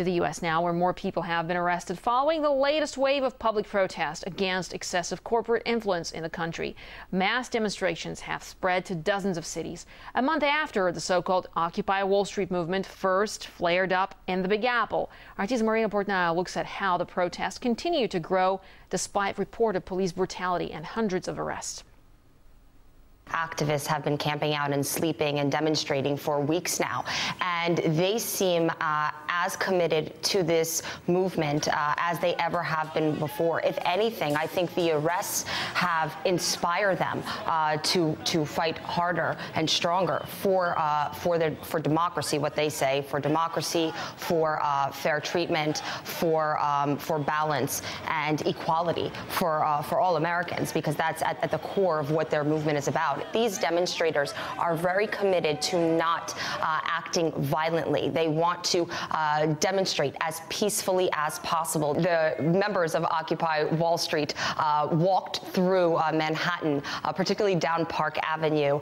To the U.S. now, where more people have been arrested following the latest wave of public protest against excessive corporate influence in the country. Mass demonstrations have spread to dozens of cities, a month after the so-called Occupy Wall Street movement first flared up in the Big Apple. RT's Marina Portnal looks at how the protests continue to grow despite reported police brutality and hundreds of arrests. Activists have been camping out and sleeping and demonstrating for weeks now, and they seem as committed to this movement as they ever have been before. If anything, I think the arrests have inspired them to fight harder and stronger for democracy. What they say, for democracy, for fair treatment, for balance and equality for all Americans, because that's at the core of what their movement is about. These demonstrators are very committed to not acting violently. They want to demonstrate as peacefully as possible. The members of Occupy Wall Street walked through Manhattan, particularly down Park Avenue,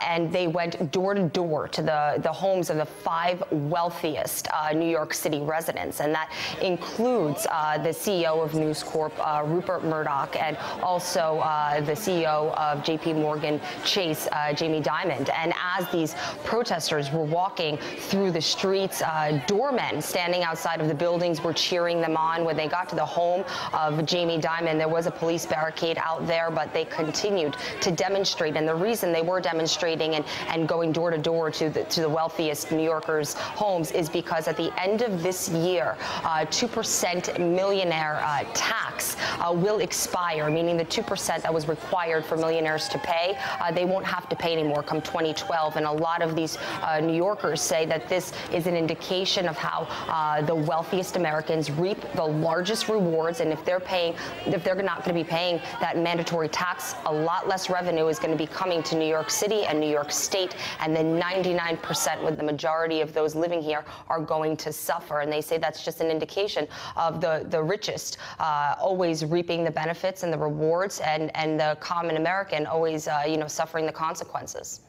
and they went door to door to the homes of the 5 wealthiest New York City residents, and that includes the CEO of News Corp, Rupert Murdoch, and also the CEO of J.P. Morgan Chase, Jamie Dimon. And as these protesters were walking through the streets, doormen standing outside of the buildings were cheering them on. When they got to the home of Jamie Dimon, there was a police barricade out there, but they continued to demonstrate. And the reason they were demonstrating and going door to door to the wealthiest New Yorkers' homes is because at the end of this year, 2% millionaire tax will expire, meaning the 2% that was required for millionaires to pay, they won't have to pay anymore come 2012. And a lot of these New Yorkers say that this is an indication of how the wealthiest Americans reap the largest rewards. And if they're not going to be paying that mandatory tax, a lot less revenue is going to be coming to New York City and New York State. And then 99%, with the majority of those living here, are going to suffer. And they say that's just an indication of the richest always reaping the benefits and the rewards, and the common American always, suffering the consequences.